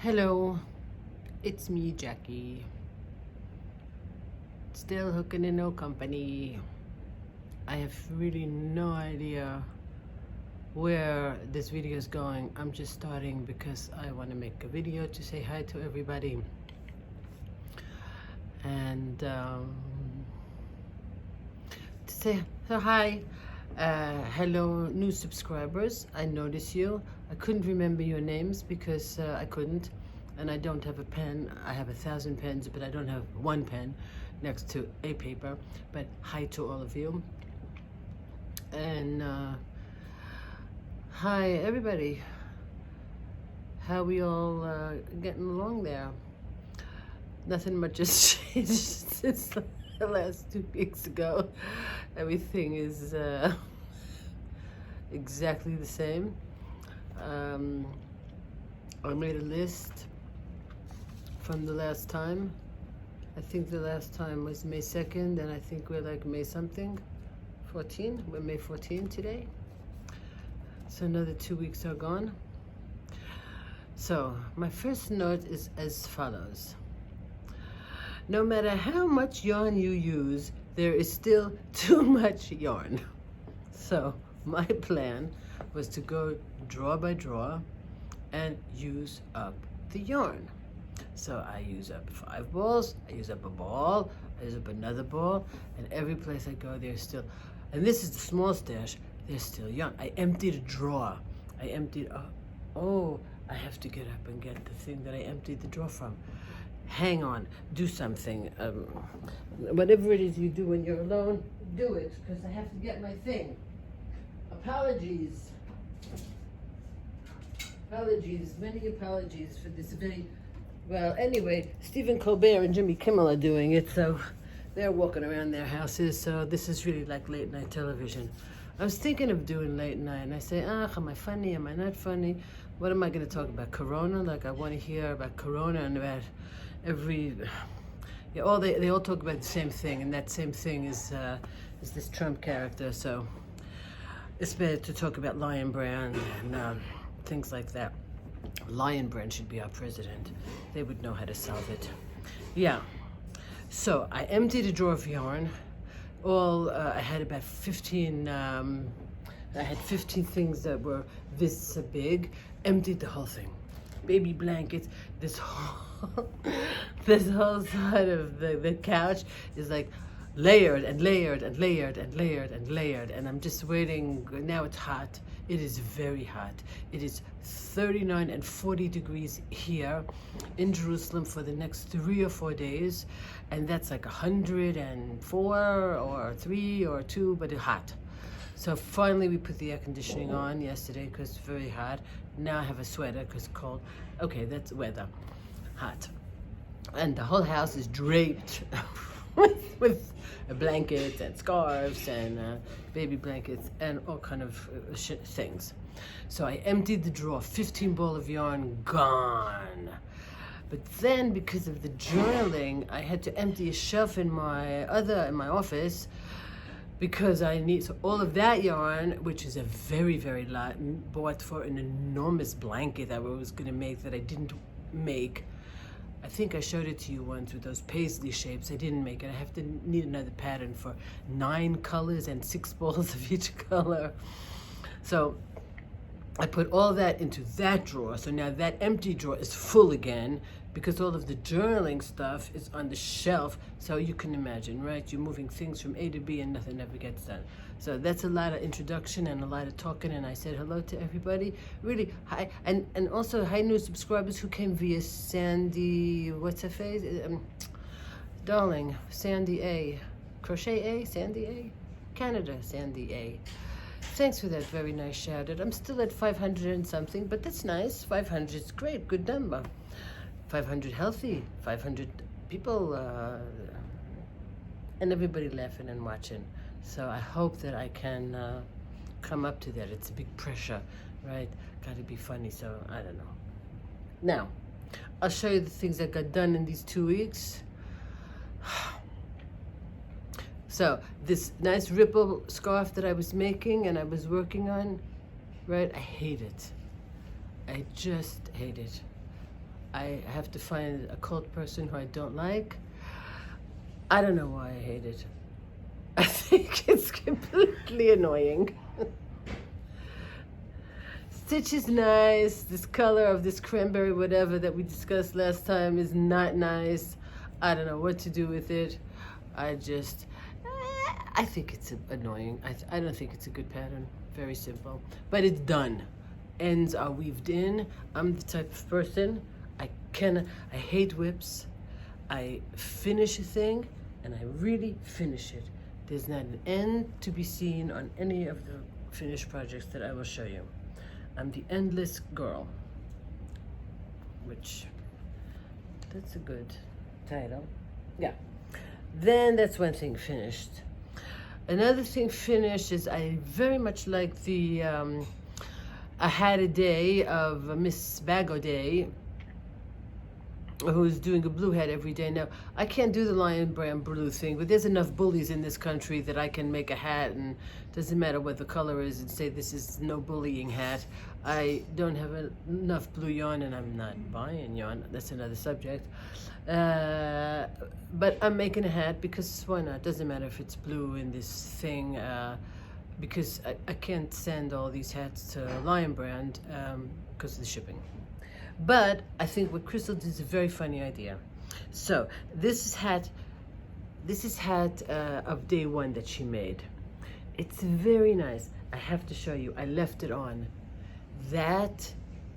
Hello, it's me, Jackie. Still hooking in no company. I have really no idea where this video is going. I'm just starting because I want to make a video to say hi to everybody. And to say hi. Hello, new subscribers. I notice you. I couldn't remember your names because I couldn't, and I don't have a pen. I have 1,000 pens, but I don't have one pen next to a paper. But hi to all of you. And hi everybody. How we all getting along there? Nothing much has changed since the last 2 weeks ago. Everything is exactly the same. I made a list from the last time. I think the last time was May 2nd, and I think we're like May something, 14. We're May 14 today. So another 2 weeks are gone. So my first note is as follows. No matter how much yarn you use, there is still too much yarn. So my plan was to go drawer by drawer and use up the yarn. So I use up 5 balls, I use up a ball, I use up another ball, and every place I go there's still, and this is the small stash, there's still yarn. I emptied a drawer. I emptied, oh, I have to get up and get the thing that I emptied the drawer from. Hang on, do something. Whatever it is you do when you're alone, do it, because I have to get my thing. Apologies. Apologies, many apologies for this very, well, anyway, Stephen Colbert and Jimmy Kimmel are doing it, so they're walking around their houses, so this is really like late night television. I was thinking of doing late night, and I say, am I funny, am I not funny? What am I going to talk about? Corona? Like, I want to hear about Corona and about every, yeah, they all talk about the same thing, and that same thing is this Trump character, so it's better to talk about Lion Brand and things like that. Lion Brand should be our president. They would know how to solve it. Yeah. So I emptied a drawer of yarn. I had about 15. I had 15 things that were this big. Emptied the whole thing. Baby blankets. This whole side of the couch is like layered and layered and layered and layered and layered, and I'm just waiting. Now it's hot. It is very hot. It is 39 and 40 degrees here in Jerusalem for the next 3 or 4 days, and that's like 104 or 3 or 2, but it's hot. So finally we put the air conditioning on yesterday because it's very hot. Now I have a sweater because it's cold. Okay, that's weather. Hot. And the whole house is draped with blankets and scarves and baby blankets and all kind of things. So I emptied the drawer, 15 ball of yarn gone. But then because of the journaling, I had to empty a shelf in my office because I need, so all of that yarn, which is a very, very lot, bought for an enormous blanket that I was gonna make that I didn't make. I think I showed it to you once with those paisley shapes. I didn't make it. I have to need another pattern for 9 colors and 6 balls of each color. So I put all that into that drawer. So now that empty drawer is full again because all of the journaling stuff is on the shelf. So you can imagine, right? You're moving things from A to B and nothing ever gets done. So that's a lot of introduction and a lot of talking, and I said hello to everybody. Really, hi, and also hi new subscribers who came via Sandy, what's her face? Darling, Sandy A. Crochet A, Sandy A? Canada, Sandy A. Thanks for that very nice shout out. I'm still at 500 and something, but that's nice. 500 is great, good number. 500 healthy, 500 people, and everybody laughing and watching. So I hope that I can come up to that. It's a big pressure, right? Got to be funny, so I don't know. Now, I'll show you the things that got done in these 2 weeks. So this nice ripple scarf that I was making and I was working on, right? I hate it. I just hate it. I have to find a cult person who I don't like. I don't know why I hate it. I think it's completely annoying. Stitch is nice. This color of this cranberry whatever that we discussed last time is not nice. I don't know what to do with it. I think it's annoying. I don't think it's a good pattern. Very simple. But it's done. Ends are weaved in. I'm the type of person, I hate whips. I finish a thing, and I really finish it. There's not an end to be seen on any of the finished projects that I will show you. I'm the endless girl, which, that's a good title. Yeah. Then that's one thing finished. Another thing finished is I very much like the I Had a Day of Miss Bago Day, who's doing a blue hat every day. Now, I can't do the Lion Brand blue thing, but there's enough bullies in this country that I can make a hat, and it doesn't matter what the color is, and say this is no bullying hat. I don't have enough blue yarn, and I'm not buying yarn. That's another subject. But I'm making a hat because why not? Doesn't matter if it's blue in this thing, because I can't send all these hats to Lion Brand because of the shipping. But I think what Crystal did is a very funny idea. So this is hat of day one that she made. It's very nice. I have to show you. I left it on. That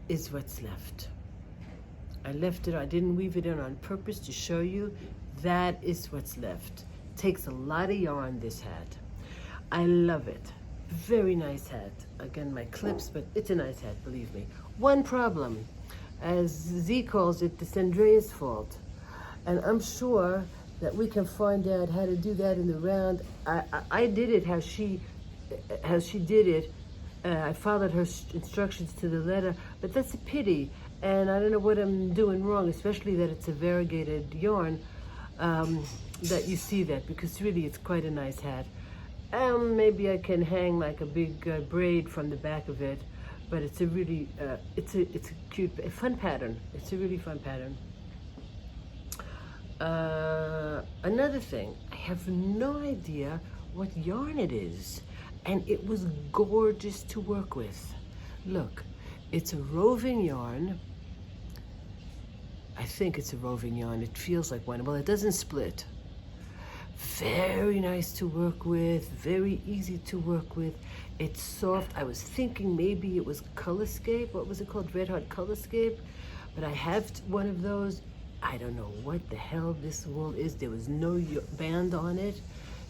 is what's left. I left it on. I didn't weave it in on purpose to show you. That is what's left. Takes a lot of yarn, this hat. I love it. Very nice hat. Again, my clips, but it's a nice hat, believe me. One problem. As Z calls it, the Andrea's fault. And I'm sure that we can find out how to do that in the round. I did it how she did it. I followed her instructions to the letter, but that's a pity. And I don't know what I'm doing wrong, especially that it's a variegated yarn, that you see that, because really it's quite a nice hat. Maybe I can hang like a big braid from the back of it. But it's a really, it's a cute, fun pattern. It's a really fun pattern. Another thing, I have no idea what yarn it is. And it was gorgeous to work with. Look, it's a roving yarn. I think it's a roving yarn. It feels like one. Well, it doesn't split. Very nice to work with, very easy to work with. It's soft. I was thinking maybe it was Colorscape. What was it called? Red Hot Colorscape. But I have one of those. I don't know what the hell this wool is. There was no band on it.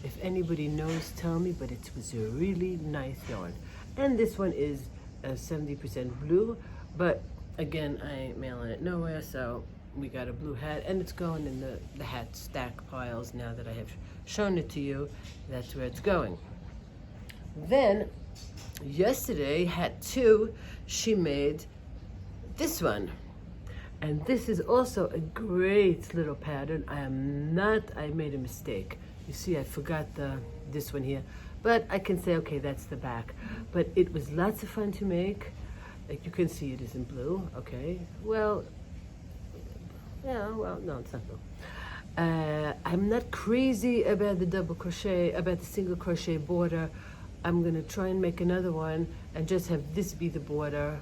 If anybody knows, tell me, but it was a really nice yarn. And this one is 70% blue, but again, I ain't mailing it nowhere, so we got a blue hat, and it's going in the hat stack piles now that I have shown it to you. That's where it's going. Then, yesterday, hat 2, she made this one. And this is also a great little pattern. I made a mistake. You see, I forgot this one here. But I can say, okay, that's the back. But it was lots of fun to make. Like you can see it is in blue, okay. Well, yeah, well, no, it's not blue. I'm not crazy about the double crochet, about the single crochet border. I'm gonna try and make another one and just have this be the border.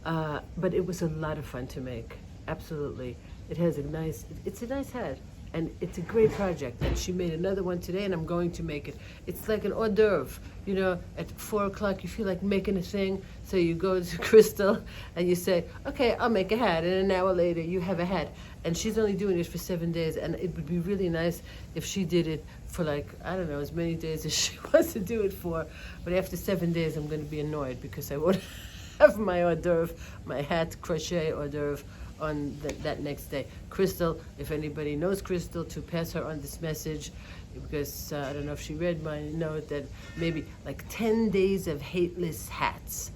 But it was a lot of fun to make, absolutely. It's a nice hat, and it's a great project. And she made another one today, and I'm going to make it. It's like an hors d'oeuvre, you know, at 4 o'clock you feel like making a thing, so you go to Crystal and you say, okay, I'll make a hat, and an hour later you have a hat. And she's only doing it for 7 days, and it would be really nice if she did it for like, I don't know, as many days as she wants to do it for. But after 7 days, I'm going to be annoyed because I won't have my hors d'oeuvre, my hat crochet hors d'oeuvre on that next day. Crystal, if anybody knows Crystal, to pass her on this message, because I don't know if she read my note, that maybe like 10 days of hateless hats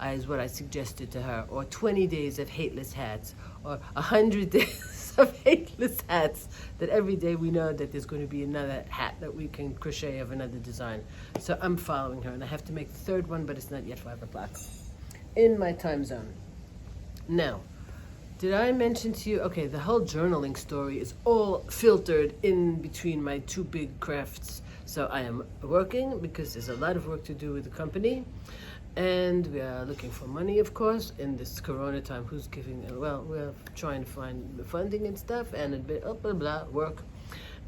is what I suggested to her, or 20 days of hateless hats, or 100 days of hateless hats, that every day we know that there's going to be another hat that we can crochet of another design. So I'm following her, and I have to make the third one, but it's not yet 5 o'clock in my time zone. Now, Did I mention to you? Okay, the whole journaling story is all filtered in between my two big crafts. So I am working because there's a lot of work to do with the company. And we are looking for money, of course, in this Corona time. Who's giving? Well, we're trying to find the funding and stuff, and a bit blah blah work.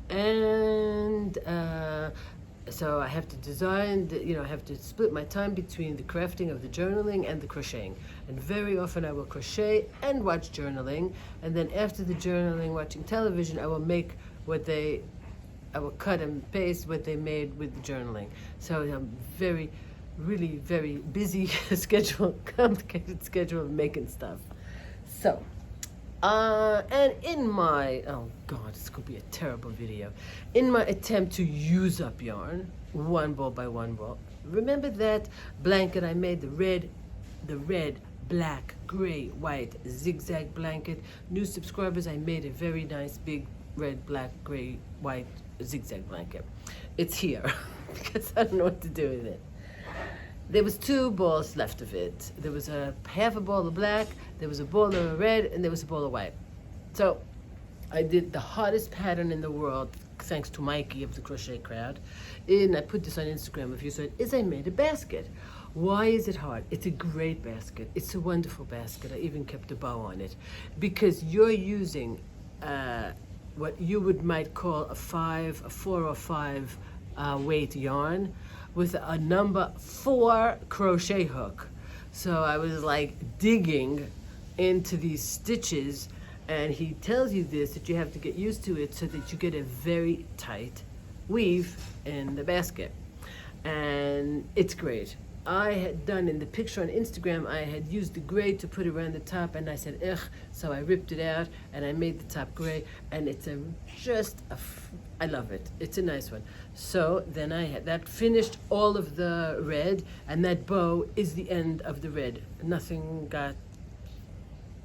And so I have to design. I have to split my time between the crafting of the journaling and the crocheting. And very often I will crochet and watch journaling. And then after the journaling, watching television, I will cut and paste what they made with the journaling. So I'm really very busy complicated schedule of making stuff. So, and in my, oh God, it's gonna be a terrible video. In my attempt to use up yarn, one ball by one ball, remember that blanket I made, the red, black, gray, white zigzag blanket? New subscribers, I made a very nice big red, black, gray, white zigzag blanket. It's here because I don't know what to do with it. There was 2 balls left of it. There was a half a ball of black, there was a ball of red, and there was a ball of white. So I did the hardest pattern in the world, thanks to Mikey of the Crochet Crowd. And I put this on Instagram if you saw it, is I made a basket. Why is it hard? It's a great basket. It's a wonderful basket. I even kept a bow on it. Because you're using what you might call a 4 or 5 weight yarn with a number 4 crochet hook. So I was like digging into these stitches, and he tells you this, that you have to get used to it so that you get a very tight weave in the basket. And it's great. I had done in the picture on Instagram, I had used the gray to put around the top, and I said, ugh, so I ripped it out and I made the top gray, and it's I love it. It's a nice one. So then I had that finished all of the red, and that bow is the end of the red. Nothing got,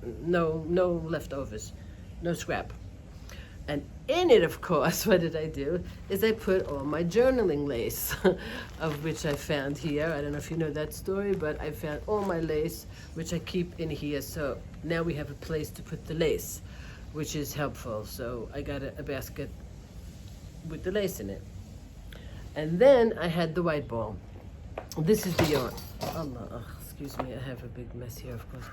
no leftovers, no scrap. And in it, of course, what did I do? Is I put all my journaling lace, of which I found here. I don't know if you know that story, but I found all my lace, which I keep in here. So now we have a place to put the lace, which is helpful. So I got a basket with the lace in it. And then I had the white ball. This is the yarn. Allah, excuse me, I have a big mess here, of course.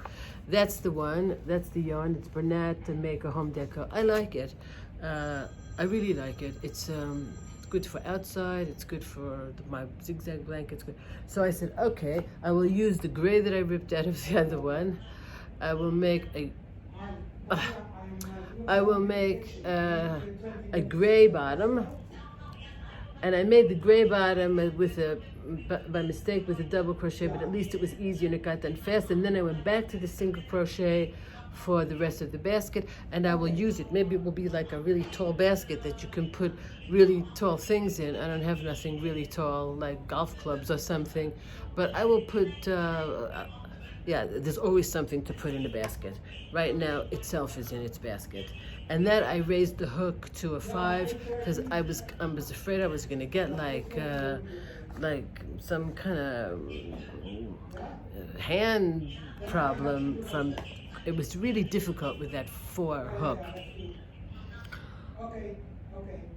That's the one. That's the yarn. It's Bernat to make a home decor. I like it. I really like it. It's good for outside. It's good for my zigzag blankets. So I said, okay, I will use the gray that I ripped out of the other one. I will make a gray bottom. And I made the gray bottom by mistake with a double crochet, but at least it was easier and it got done fast. And then I went back to the single crochet for the rest of the basket, and I will use it. Maybe it will be like a really tall basket that you can put really tall things in. I don't have nothing really tall, like golf clubs or something, but I will put, there's always something to put in the basket. Right now, itself is in its basket. And then I raised the hook to a 5 because I was afraid I was going to get like some kind of hand problem from. It was really difficult with that 4 hook.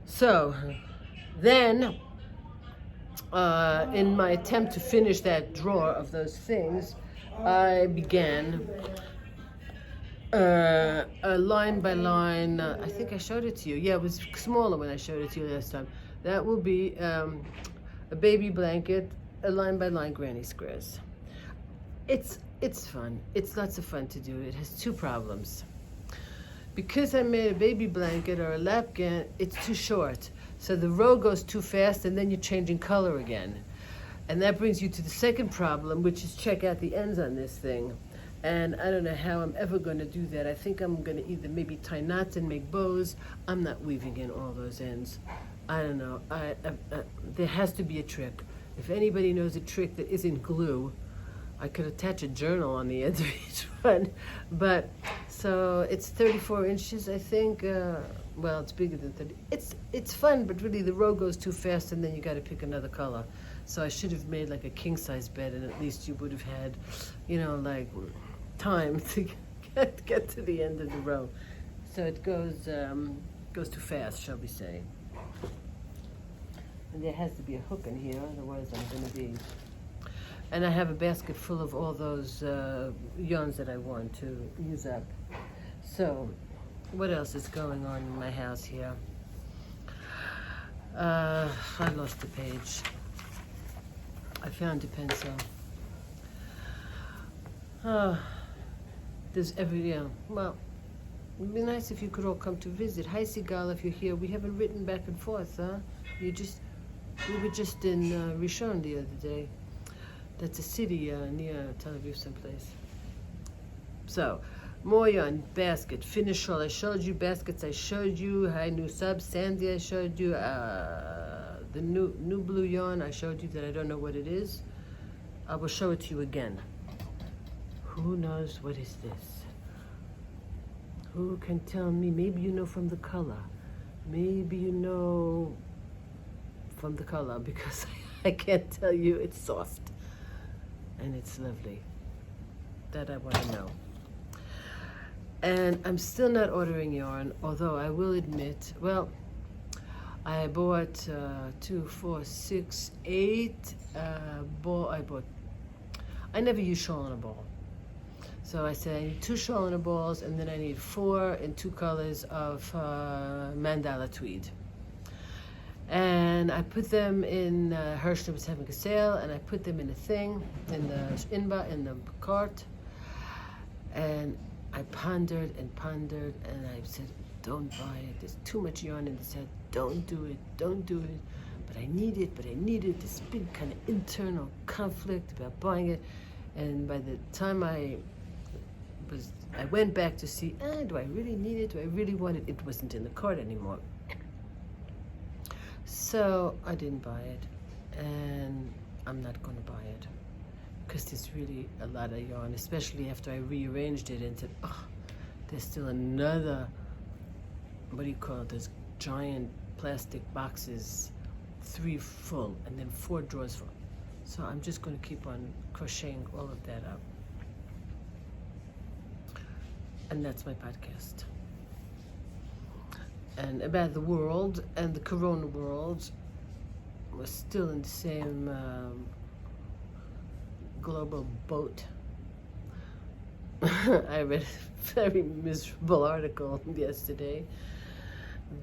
So then, in my attempt to finish that drawer of those things, I began a line by line. I think I showed it to you. Yeah, it was smaller when I showed it to you last time. That will be a baby blanket, a line by line granny squares. It's fun. It's lots of fun to do. It has 2 problems. Because I made a baby blanket or a lapgan, it's too short. So the row goes too fast, and then you're changing color again. And that brings you to the second problem, which is check out the ends on this thing. And I don't know how I'm ever going to do that. I think I'm going to either maybe tie knots and make bows. I'm not weaving in all those ends. I don't know. There has to be a trick. If anybody knows a trick that isn't glue, I could attach a journal on the end of each one. But, so it's 34 inches, I think. Well, it's bigger than 30. It's fun, but really the row goes too fast, and then you got to pick another color. So I should have made like a king-size bed, and at least you would have had, like time to can't get to the end of the row. So it goes too fast, shall we say. And there has to be a hook in here, otherwise I'm going to be... And I have a basket full of all those yarns that I want to use up. So, what else is going on in my house here? I lost the page. I found a pencil. There's well, it'd be nice if you could all come to visit. Hi, Sigal, if you're here. We haven't written back and forth, huh? We were just in Rishon the other day. That's a city near Tel Aviv someplace. So, more yarn, basket, finish shawl. I showed you baskets. I showed you. Hi, new sub. Sandy, I showed you. The new blue yarn, I showed you that I don't know what it is. I will show it to you again. Who knows what is this? Who can tell me? Maybe you know from the color. Maybe you know from the color, because I can't tell you. It's soft and it's lovely. That I want to know. And I'm still not ordering yarn, although I will admit, well, I bought 2, 4, 6, 8 I never use shawl on a ball. So I said I need 2 shawl on a balls, and then I need 4 in 2 colors of mandala tweed. And I put them in, Hershey was having a sale, and I put them in a thing, in the cart. And I pondered, and I said, don't buy it. There's too much yarn in this head. Don't do it. But I need it. This big kind of internal conflict about buying it. And by the time I went back to see, do I really need it? Do I really want it? It wasn't in the cart anymore. So I didn't buy it, and I'm not going to buy it, because there's really a lot of yarn, especially after I rearranged it into, there's still another, what do you call it, those giant plastic boxes, 3 full, and then 4 drawers full. So I'm just going to keep on crocheting all of that up. And that's my podcast. And about the world and the corona world, we're still in the same global boat. I read a very miserable article yesterday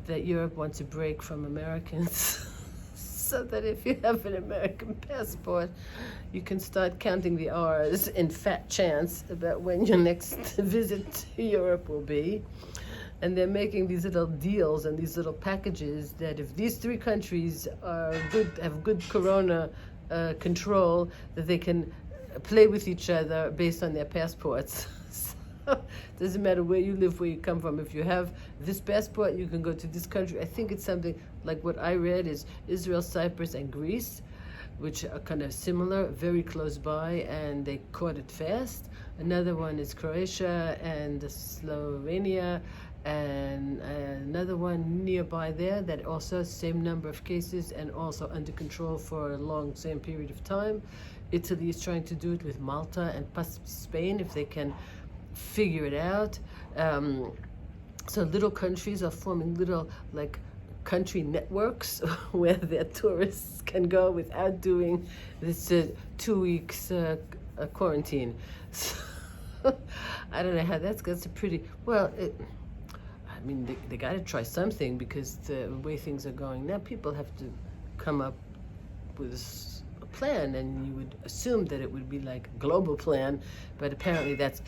that Europe wants a break from Americans so that if you have an American passport, you can start counting the hours in fat chance about when your next visit to Europe will be. And they're making these little deals and these little packages that if these 3 countries are have good corona control, that they can play with each other based on their passports. So, doesn't matter where you live, where you come from. If you have this passport, you can go to this country. I think it's something like what I read is Israel, Cyprus, and Greece, which are kind of similar, very close by, and they caught it fast. Another one is Croatia and Slovenia, and another one nearby there that also same number of cases and also under control for a long same period of time. Italy is trying to do it with Malta and possibly Spain if they can figure it out. So little countries are forming little like country networks where their tourists can go without doing this 2 weeks quarantine. So, I don't know how that's a pretty well. I mean, they got to try something, because the way things are going now, people have to come up with a plan, and you would assume that it would be like a global plan, but apparently that's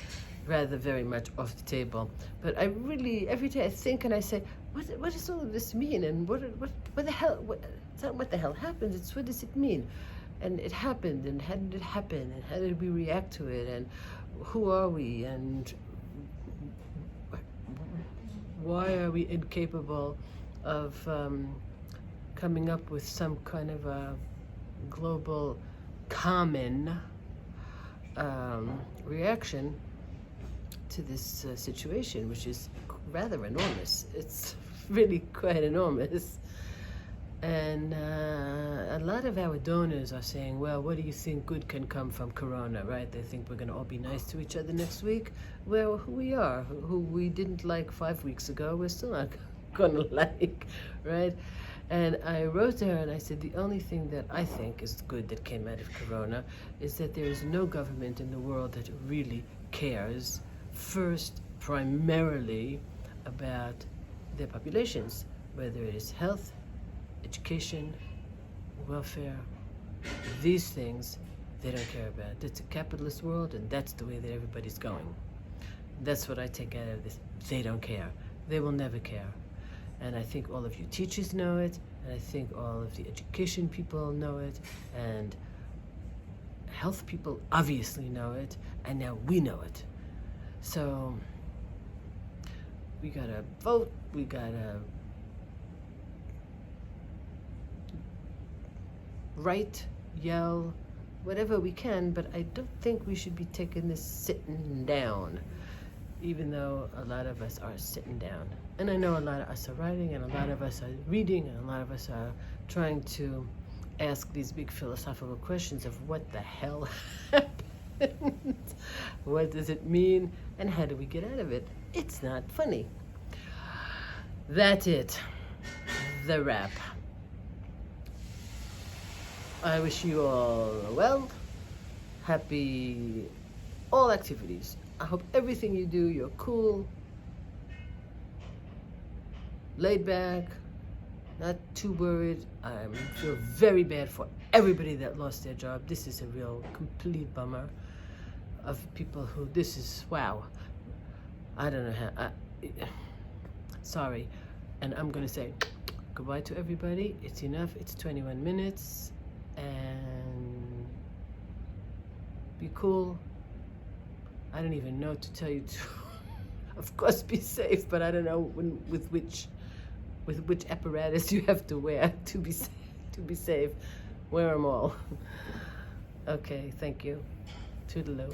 rather very much off the table. But I really, every day I think and I say, what does all of this mean? And what the hell, it's not what the hell happened, it's what does it mean? And it happened, and how did it happen? And how did we react to it? And who are we? And why are we incapable of coming up with some kind of a global common reaction to this situation, which is rather enormous. It's really quite enormous. And a lot of our donors are saying, well, what do you think good can come from Corona, right? They think we're going to all be nice to each other next week. Well, who we are, who we didn't like 5 weeks ago, we're still not going to like, right? And I wrote to her and I said, the only thing that I think is good that came out of Corona is that there is no government in the world that really cares, first, primarily, about their populations, whether it is health, education, welfare, these things they don't care about. It's a capitalist world, and that's the way that everybody's going. That's what I take out of this. They don't care. They will never care. And I think all of you teachers know it, and I think all of the education people know it, and health people obviously know it, and now we know it. So we gotta vote, we gotta write, yell, whatever we can, but I don't think we should be taking this sitting down, even though a lot of us are sitting down. And I know a lot of us are writing, and a lot of us are reading, and a lot of us are trying to ask these big philosophical questions of what the hell happened, what does it mean, and how do we get out of it? It's not funny. That's it. The wrap. I wish you all well, happy all activities. I hope everything you do, you're cool, laid back, not too worried. I feel very bad for everybody that lost their job. This is a real complete bummer of people who, this is, wow. I don't know how, sorry. And I'm gonna say goodbye to everybody. It's enough, it's 21 minutes. And be cool. I don't even know to tell you to, of course, be safe, but I don't know with which apparatus you have to wear to be safe. Wear them all. Okay, thank you. Toodaloo.